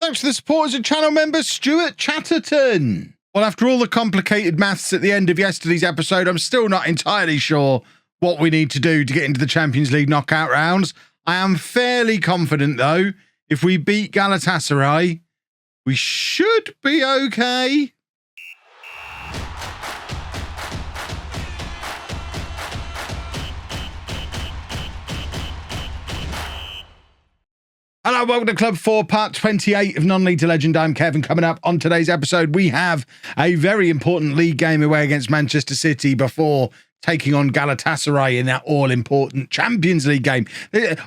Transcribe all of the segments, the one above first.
Thanks for the support as a channel member, Stuart Chatterton. Well, after all the complicated maths at the end of yesterday's episode, I'm still not entirely sure what we need to do to get into the Champions League knockout rounds. I am fairly confident, though, if we beat Galatasaray, we should be okay. Hello, welcome to Club 4, part 28 of Non-League to Legend. I'm Kevin. Coming up on today's episode, we have a very important league game away against Manchester City before taking on Galatasaray in that all-important Champions League game.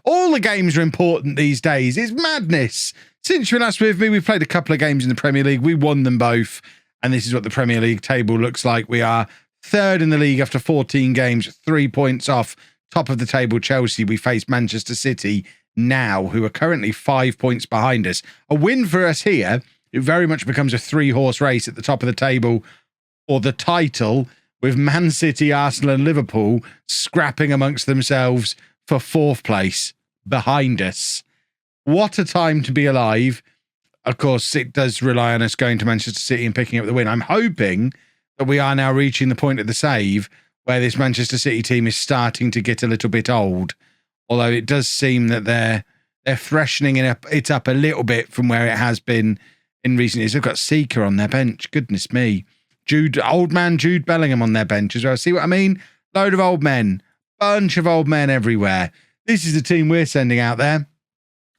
All the games are important these days. It's madness. Since you were last with me, we've played a couple of games in the Premier League. We won them both, and this is what the Premier League table looks like. We are third in the league after 14 games, 3 points off top of the table Chelsea. We face Manchester City now, who are currently 5 points behind us. A win for us here, it very much becomes a three-horse race at the top of the table for the title, with Man City, Arsenal and Liverpool scrapping amongst themselves for fourth place behind us. What a time to be alive. Of course, it does rely on us going to Manchester City and picking up the win. I'm hoping that we are now reaching the point of the save where this Manchester City team is starting to get a little bit old. Although it does seem that they're freshening it up a little bit from where it has been in recent years. They've got Seeker on their bench. Goodness me. Old man Jude Bellingham on their bench as well. See what I mean? Load of old men. Bunch of old men everywhere. This is the team we're sending out there.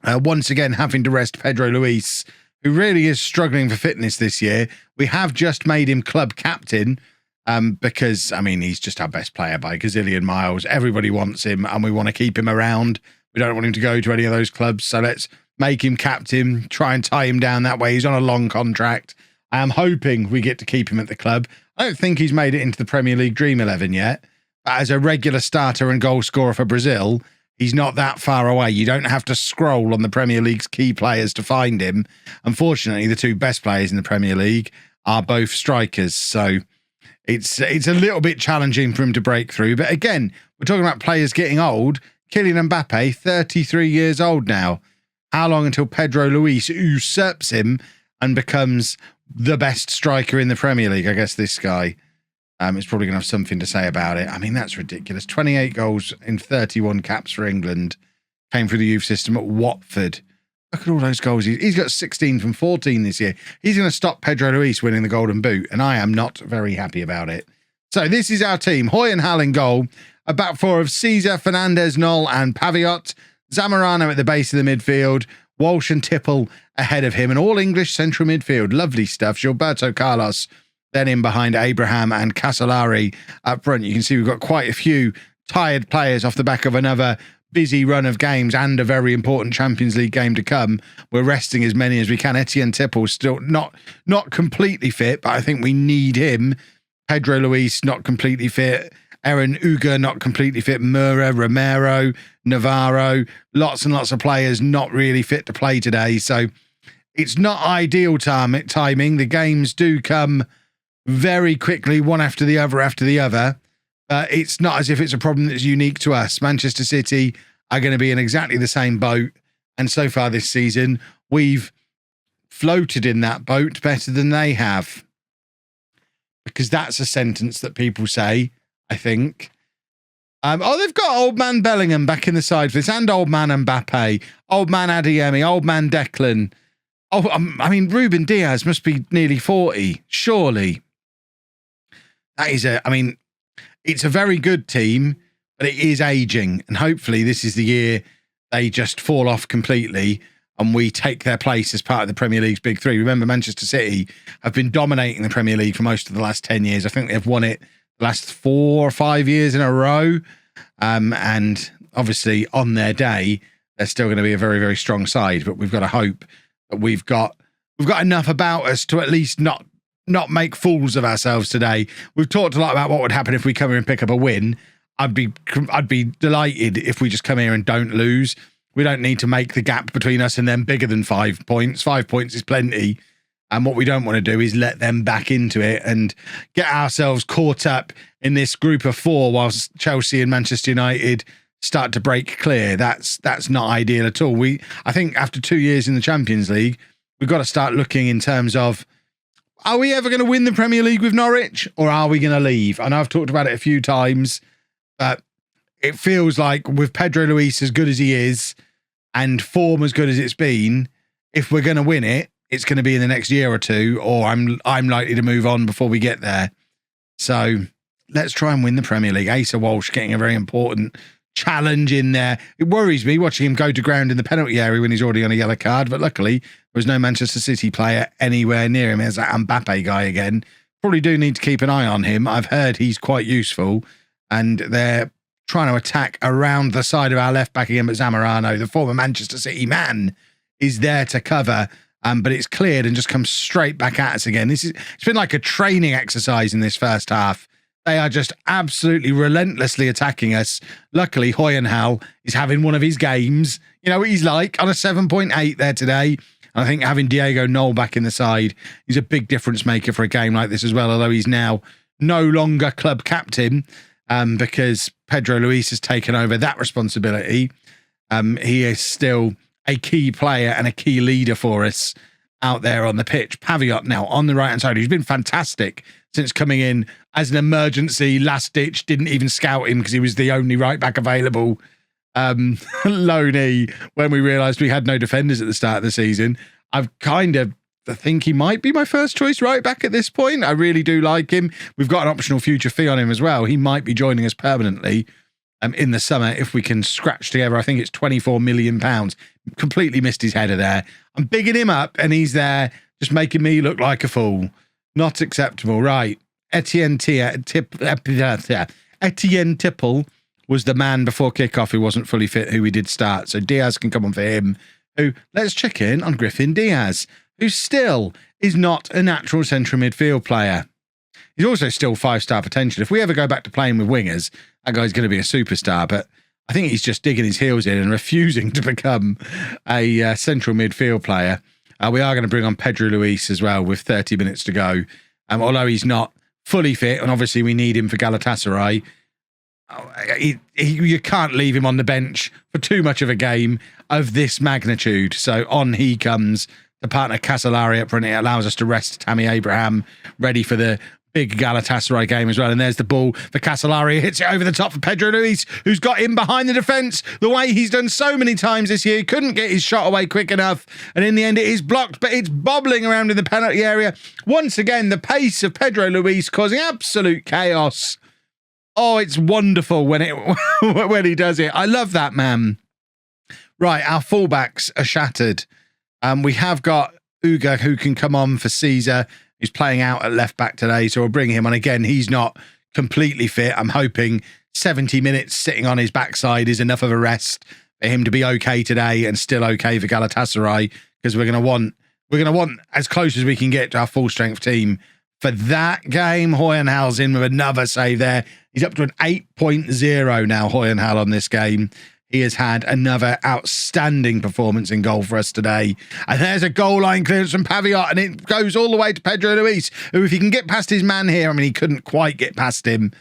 Once again, having to rest Pedro Luis, who really is struggling for fitness this year. We have just made him club captain. Because, I mean, he's just our best player by a gazillion miles. Everybody wants him and we want to keep him around. We don't want him to go to any of those clubs. So let's make him captain, try and tie him down that way. He's on a long contract. I am hoping we get to keep him at the club. I don't think he's made it into the Premier League Dream 11 yet. But as a regular starter and goal scorer for Brazil, he's not that far away. You don't have to scroll on the Premier League's key players to find him. Unfortunately, the two best players in the Premier League are both strikers. So it's a little bit challenging for him to break through. But again, we're talking about players getting old. Kylian Mbappe, 33 years old now. How long until Pedro Luis usurps him and becomes the best striker in the Premier League? I guess this guy is probably going to have something to say about it. I mean, that's ridiculous. 28 goals in 31 caps for England. Came through the youth system at Watford. Look at all those goals. He's got 16 from 14 this year. He's going to stop Pedro Luis winning the Golden Boot, and I am not very happy about it. So this is our team. Hoy and Hal in goal. A back four of Caesar, Fernandez, Knoll and Paviot. Zamorano at the base of the midfield. Walsh and Tipple ahead of him. An all-English central midfield. Lovely stuff. Gilberto Carlos then in behind Abraham and Casolari up front. You can see we've got quite a few tired players off the back of another busy run of games and a very important Champions League game to come. We're resting as many as we can. Etienne Tipple still not completely fit, but I think we need him. Pedro Luis not completely fit. Aaron Uga not completely fit. Mura, Romero, Navarro, lots and lots of players not really fit to play today. So it's not ideal timing. The games do come very quickly, one after the other. It's not as if it's a problem that's unique to us. Manchester City are going to be in exactly the same boat. And so far this season, we've floated in that boat better than they have. Because that's a sentence that people say, I think. They've got old man Bellingham back in the side for this, and old man Mbappe, old man Adeyemi, old man Declan. Oh, I mean, Ruben Diaz must be nearly 40, surely. That is it's a very good team, but it is aging. And hopefully this is the year they just fall off completely and we take their place as part of the Premier League's Big Three. Remember, Manchester City have been dominating the Premier League for most of the last 10 years. I think they've won it the last 4 or 5 years in a row. And obviously on their day, they're still going to be a very, very strong side. But we've got to hope that we've got enough about us to at least not make fools of ourselves today. We've talked a lot about what would happen if we come here and pick up a win. I'd be delighted if we just come here and don't lose. We don't need to make the gap between us and them bigger than 5 points. 5 points is plenty. And what we don't want to do is let them back into it and get ourselves caught up in this group of 4 whilst Chelsea and Manchester United start to break clear. That's not ideal at all. I think after 2 years in the Champions League, we've got to start looking in terms of, are we ever going to win the Premier League with Norwich, or are we going to leave? I know I've talked about it a few times, but it feels like with Pedro Luis as good as he is and form as good as it's been, if we're going to win it, it's going to be in the next year or two, or I'm likely to move on before we get there. So let's try and win the Premier League. Asa Walsh getting a very important challenge in there. It worries me watching him go to ground in the penalty area when he's already on a yellow card, but luckily there was no Manchester City player anywhere near him. There's that Mbappe guy again. Probably do need to keep an eye on him. I've heard he's quite useful, and they're trying to attack around the side of our left back again, but Zamorano, the former Manchester City man, is there to cover, but it's cleared and just comes straight back at us again. It's been like a training exercise in this first half. They are just absolutely relentlessly attacking us. Luckily, Hoyenhal is having one of his games. You know what he's like, on a 7.8 there today. And I think having Diego Knoll back in the side, he's a big difference maker for a game like this as well, although he's now no longer club captain because Pedro Luis has taken over that responsibility. He is still a key player and a key leader for us out there on the pitch. Paviot now on the right-hand side, who's been fantastic since coming in as an emergency last-ditch, didn't even scout him because he was the only right-back available loanee when we realised we had no defenders at the start of the season. I've kind of think he might be my first choice right-back at this point. I really do like him. We've got an optional future fee on him as well. He might be joining us permanently in the summer if we can scratch together, I think it's £24 million. Completely missed his header there. I'm bigging him up and he's there just making me look like a fool. Not acceptable. Right. Etienne Tipple was the man before kickoff who wasn't fully fit, who we did start. So Diaz can come on for him. Let's check in on Griffin Diaz, who still is not a natural central midfield player. He's also still 5-star potential. If we ever go back to playing with wingers, that guy's going to be a superstar. But I think he's just digging his heels in and refusing to become a central midfield player. We are going to bring on Pedro Luis as well with 30 minutes to go. Although he's not fully fit, and obviously we need him for Galatasaray, you can't leave him on the bench for too much of a game of this magnitude. So on he comes, the partner Casolari up front. It allows us to rest Tammy Abraham, ready for the big Galatasaray game as well. And there's the ball for Casolari. Hits it over the top for Pedro Luis, who's got in behind the defence the way he's done so many times this year. He couldn't get his shot away quick enough. And in the end, it is blocked, but it's bobbling around in the penalty area. Once again, the pace of Pedro Luis causing absolute chaos. Oh, it's wonderful when when he does it. I love that man. Right, our fullbacks are shattered. We have got Uga, who can come on for Caesar. He's playing out at left back today, so we'll bring him on again. He's not completely fit. I'm hoping 70 minutes sitting on his backside is enough of a rest for him to be okay today and still okay for Galatasaray, because we're going to want as close as we can get to our full strength team for that game. Hoyenhal's in with another save there. He's up to an 8.0 now, Hoyenhal, on this game. He has had another outstanding performance in goal for us today. And there's a goal line clearance from Paviot, and it goes all the way to Pedro Luis, who, if he can get past his man here, I mean, he couldn't quite get past him.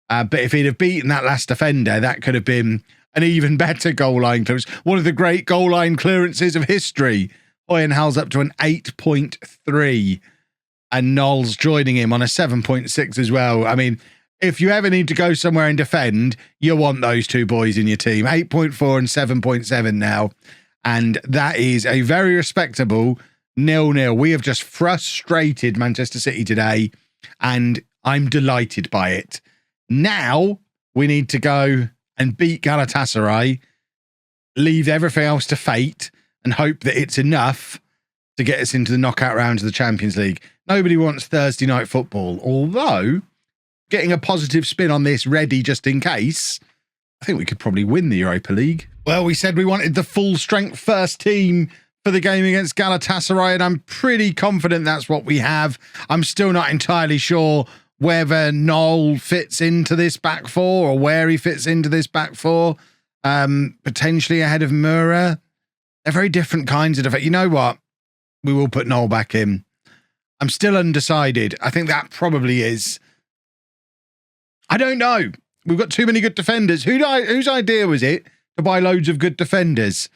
But if he'd have beaten that last defender, that could have been an even better goal line clearance. One of the great goal line clearances of history. Hoyenhal's up to an 8.3, and Knoll's joining him on a 7.6 as well. I mean, if you ever need to go somewhere and defend, you want those two boys in your team. 8.4 and 7.7 now. And that is a very respectable 0-0. We have just frustrated Manchester City today, and I'm delighted by it. Now we need to go and beat Galatasaray, leave everything else to fate, and hope that it's enough to get us into the knockout rounds of the Champions League. Nobody wants Thursday night football, although getting a positive spin on this ready just in case, I think we could probably win the Europa League. Well, we said we wanted the full strength first team for the game against Galatasaray, and I'm pretty confident that's what we have. I'm still not entirely sure whether Knoll fits into this back four or where he fits into this back four, potentially ahead of Mura. They're very different kinds of defense. You know what? We will put Knoll back in. I'm still undecided. I think that probably is. I don't know. We've got too many good defenders. Whose idea was it to buy loads of good defenders?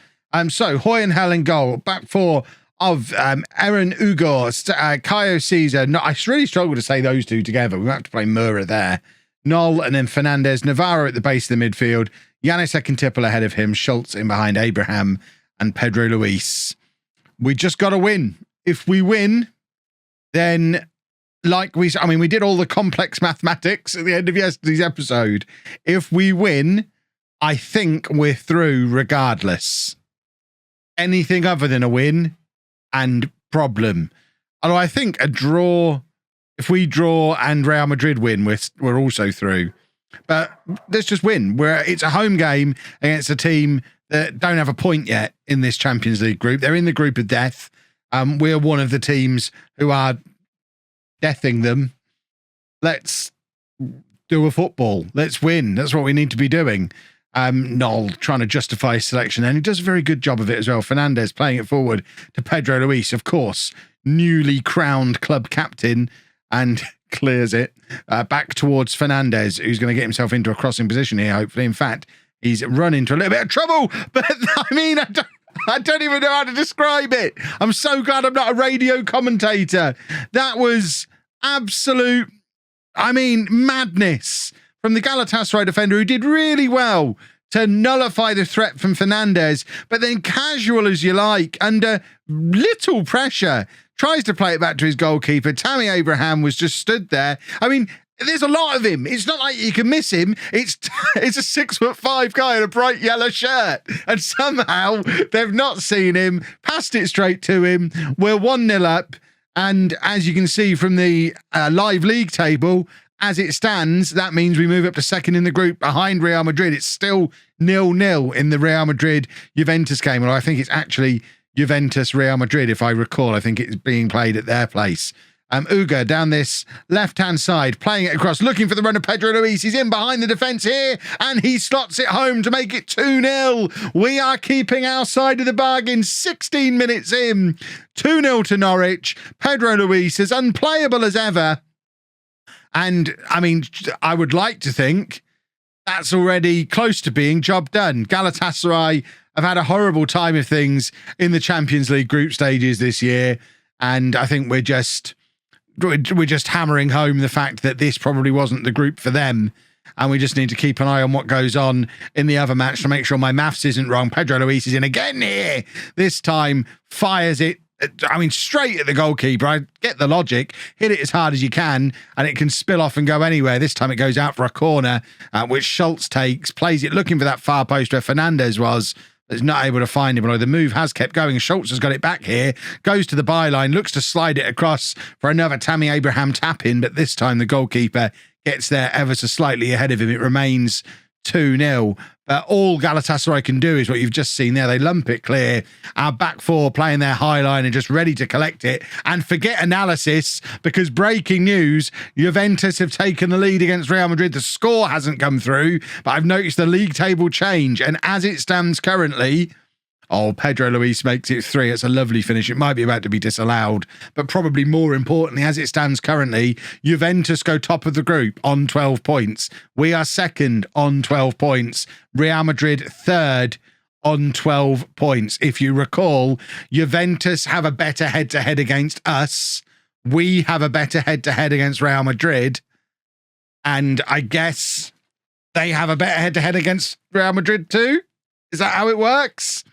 So Hoyenhal in goal. Back four of Aaron Ugor, Kaio Caesar. No, I really struggle to say those two together. We have to play Mura there. Noel and then Fernandez. Navarro at the base of the midfield. Yannis Ekintipple ahead of him. Schultz in behind Abraham and Pedro Luis. We just got to win. If we win, then we did all the complex mathematics at the end of yesterday's episode. If we win, I think we're through regardless. Anything other than a win and problem. Although I think a draw, if we draw and Real Madrid win, we're also through. But let's just win. It's a home game against a team that don't have a point yet in this Champions League group. They're in the group of death. We're one of the teams who are deathing them. Let's do a football. Let's win. That's what we need to be doing. Noel trying to justify his selection, and he does a very good job of it as well. Fernandez playing it forward to Pedro Luis, of course, newly crowned club captain, and clears it back towards Fernandez, who's going to get himself into a crossing position here, hopefully. In fact, he's run into a little bit of trouble, but I don't even know how to describe it. I'm so glad I'm not a radio commentator. That was absolute, madness from the Galatasaray defender, who did really well to nullify the threat from Fernandez, but then casual as you like, under little pressure, tries to play it back to his goalkeeper. Tammy Abraham was just stood there. There's a lot of him. It's not like you can miss him. It's a 6'5" guy in a bright yellow shirt. And somehow they've not seen him, passed it straight to him. We're 1-0 up. And as you can see from the live league table, as it stands, that means we move up to second in the group behind Real Madrid. It's still 0-0 in the Real Madrid-Juventus game. Well, I think it's actually Juventus-Real Madrid, if I recall. I think it's being played at their place. Uga down this left-hand side, playing it across, looking for the run of Pedro Luis. He's in behind the defence here, and he slots it home to make it 2-0. We are keeping our side of the bargain 16 minutes in. 2-0 to Norwich. Pedro Luis is unplayable as ever. And, I would like to think that's already close to being job done. Galatasaray have had a horrible time of things in the Champions League group stages this year, and I think we're just hammering home the fact that this probably wasn't the group for them, and we just need to keep an eye on what goes on in the other match to make sure my maths isn't wrong. Pedro Luis is in again here. This time fires it, straight at the goalkeeper. I get the logic. Hit it as hard as you can, and it can spill off and go anywhere. This time it goes out for a corner, which Schultz takes, plays it looking for that far post where Fernandez was. Is not able to find him, although the move has kept going. Schultz has got it back here, goes to the byline, looks to slide it across for another Tammy Abraham tap-in, but this time the goalkeeper gets there ever so slightly ahead of him. It remains 2-0. But all Galatasaray can do is what you've just seen there. They lump it clear. Our back four playing their high line and just ready to collect it. And forget analysis, because breaking news, Juventus have taken the lead against Real Madrid. The score hasn't come through, but I've noticed the league table change. And as it stands currently, Pedro Luis makes it 3. It's a lovely finish. It might be about to be disallowed, but probably more importantly, as it stands currently, Juventus go top of the group on 12 points. We are second on 12 points. Real Madrid third on 12 points. If you recall, Juventus have a better head-to-head against us. We have a better head-to-head against Real Madrid. And I guess they have a better head-to-head against Real Madrid too? Is that how it works?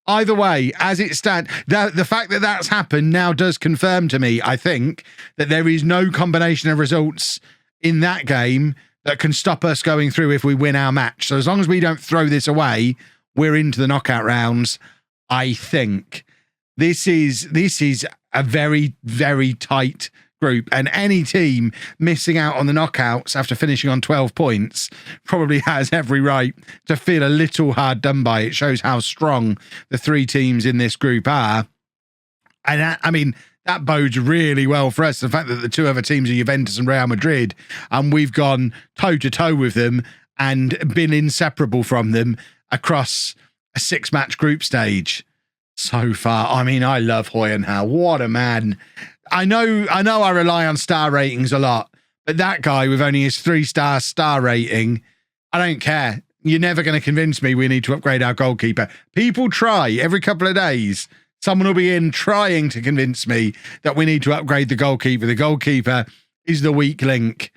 Either way, as it stands, the fact that that's happened now does confirm to me, I think, that there is no combination of results in that game that can stop us going through if we win our match. So as long as we don't throw this away, we're into the knockout rounds, I think. This is a very, very tight group, and any team missing out on the knockouts after finishing on 12 points probably has every right to feel a little hard done by. It shows how strong the 3 teams in this group are. And that bodes really well for us, the fact that the 2 other teams are Juventus and Real Madrid, and we've gone toe-to-toe with them and been inseparable from them across a 6-match group stage so far. I love Hoyenhal. What a man. I know I rely on star ratings a lot, but that guy with only his 3-star star rating, I don't care. You're never going to convince me we need to upgrade our goalkeeper. People try every couple of days. Someone will be in trying to convince me that we need to upgrade the goalkeeper. The goalkeeper is the weak link.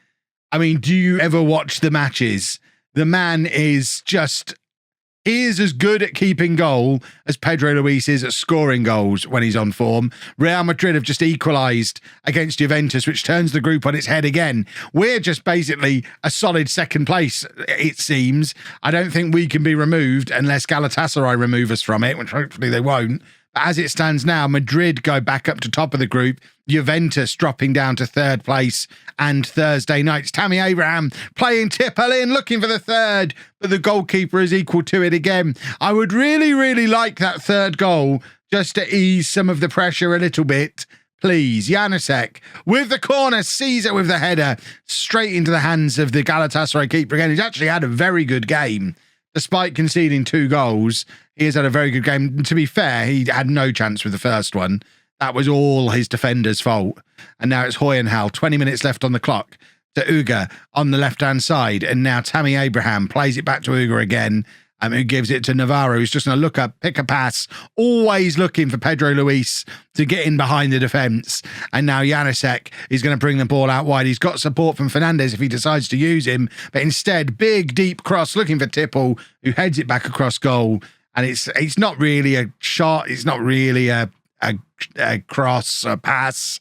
I mean, do you ever watch the matches? The man is just... He is as good at keeping goal as Pedro Luis is at scoring goals when he's on form. Real Madrid have just equalised against Juventus, which turns the group on its head again. We're just basically a solid second place, it seems. I don't think we can be removed unless Galatasaray remove us from it, which hopefully they won't. But as it stands now, Madrid go back up to top of the group. Juventus dropping down to third place. And Thursday nights, Tammy Abraham playing Tipple in, looking for the third, but the goalkeeper is equal to it again. I would really, really like that third goal just to ease some of the pressure a little bit. Please, Janusek with the corner, Caesar with the header, straight into the hands of the Galatasaray keeper again. He's actually had a very good game. Despite conceding 2 goals, he has had a very good game. To be fair, he had no chance with the first one. That was all his defender's fault. And now it's Hoyenhal, 20 minutes left on the clock, to Uga on the left-hand side. And now Tammy Abraham plays it back to Uga again, who gives it to Navarro, who's just going to look up, pick a pass, always looking for Pedro Luis to get in behind the defence. And now Janusek is going to bring the ball out wide. He's got support from Fernandez if he decides to use him, but instead, big, deep cross looking for Tipple, who heads it back across goal. And it's not really a shot. It's not really a cross, a pass.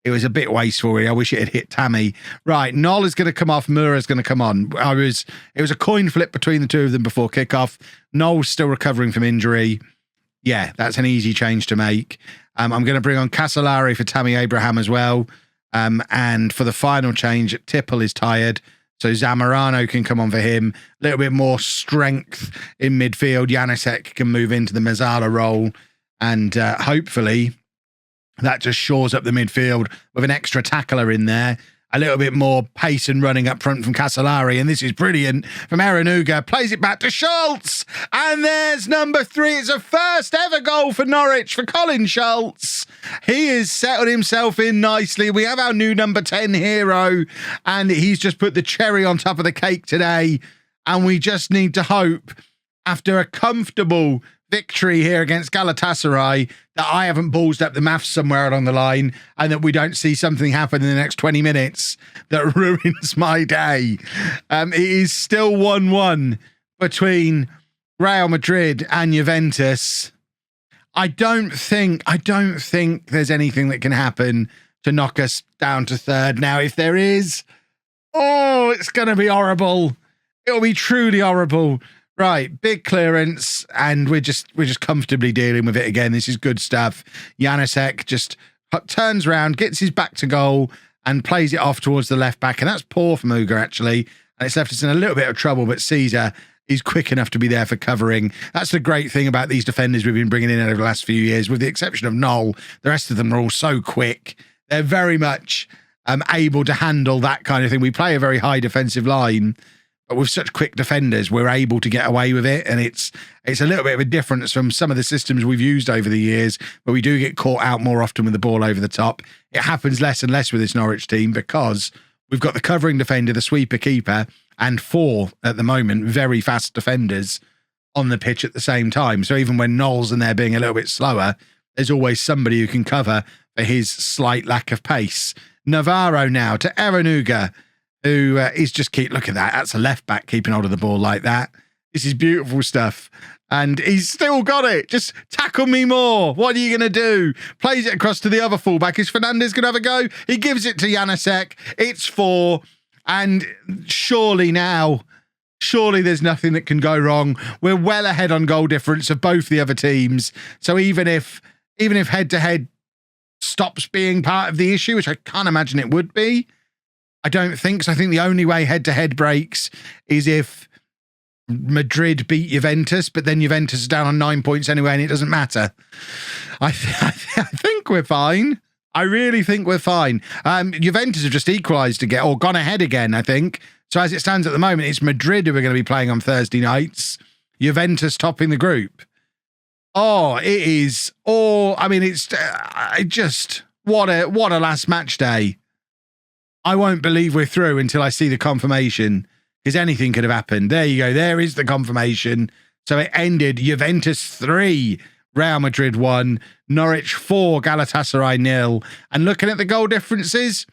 It was a bit wasteful, really. I wish it had hit Tammy. Right, Noll is going to come off. Mura's going to come on. It was a coin flip between the two of them before kickoff. Noll's still recovering from injury. Yeah, that's an easy change to make. I'm going to bring on Casolari for Tammy Abraham as well. And for the final change, Tipple is tired, so Zamorano can come on for him. A little bit more strength in midfield. Janusek can move into the Mezzala role. And hopefully that just shores up the midfield with an extra tackler in there. A little bit more pace and running up front from Casolari. And this is brilliant from Eranuga. Plays it back to Schultz. And there's number 3. It's a first ever goal for Norwich for Colin Schultz. He has settled himself in nicely. We have our new number 10 hero. And he's just put the cherry on top of the cake today. And we just need to hope, after a comfortable victory here against Galatasaray, that I haven't ballsed up the maths somewhere along the line and that we don't see something happen in the next 20 minutes that ruins my day. It is still 1-1 between Real Madrid and Juventus. I don't think there's anything that can happen to knock us down to third. Now, if there is, it's going to be horrible. It'll be truly horrible. Right, big clearance, and we're just comfortably dealing with it again. This is good stuff. Janusek just turns around, gets his back to goal, and plays it off towards the left back. And that's poor from Uga, actually. And it's left us in a little bit of trouble, but Caesar is quick enough to be there for covering. That's the great thing about these defenders we've been bringing in over the last few years. With the exception of Noll, the rest of them are all so quick. They're very much able to handle that kind of thing. We play a very high defensive line, but with such quick defenders, we're able to get away with it. And it's a little bit of a difference from some of the systems we've used over the years, but we do get caught out more often with the ball over the top. It happens less and less with this Norwich team because we've got the covering defender, the sweeper keeper, and 4, at the moment, very fast defenders on the pitch at the same time. So even when Noll's and they're being a little bit slower, there's always somebody who can cover for his slight lack of pace. Navarro now to Eranuga, who is just look at that. That's a left back keeping hold of the ball like that. This is beautiful stuff. And he's still got it. Just tackle me more. What are you going to do? Plays it across to the other fullback. Is Fernandez going to have a go? He gives it to Janusek. It's 4. And surely there's nothing that can go wrong. We're well ahead on goal difference of both the other teams. So even if head-to-head stops being part of the issue, which I can't imagine it would be, I don't think so. I think the only way head-to-head breaks is if Madrid beat Juventus, but then Juventus is down on 9 points anyway, and it doesn't matter. I think we're fine. I really think we're fine. Juventus have just equalised again, or gone ahead again, I think. So as it stands at the moment, it's Madrid who are going to be playing on Thursday nights. Juventus topping the group. It is all... I mean, it's just... What a last match day. I won't believe we're through until I see the confirmation, because anything could have happened. There you go. There is the confirmation. So it ended Juventus 3, Real Madrid 1, Norwich 4, Galatasaray 0. And looking at the goal differences,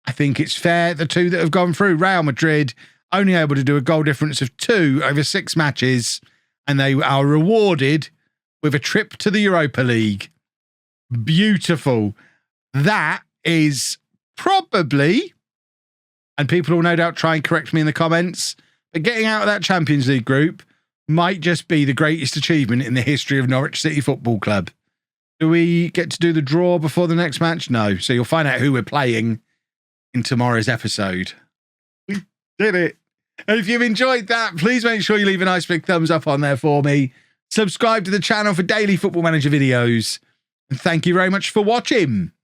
I think it's fair the two that have gone through. Real Madrid only able to do a goal difference of 2 over 6 matches, and they are rewarded with a trip to the Europa League. Beautiful. That is probably, and people will no doubt try and correct me in the comments, but getting out of that Champions League group might just be the greatest achievement in the history of Norwich City Football Club. Do we get to do the draw before the next match? No. So you'll find out who we're playing in tomorrow's episode. We did it. And if you've enjoyed that, please make sure you leave a nice big thumbs up on there for me. Subscribe to the channel for daily Football Manager videos. And thank you very much for watching.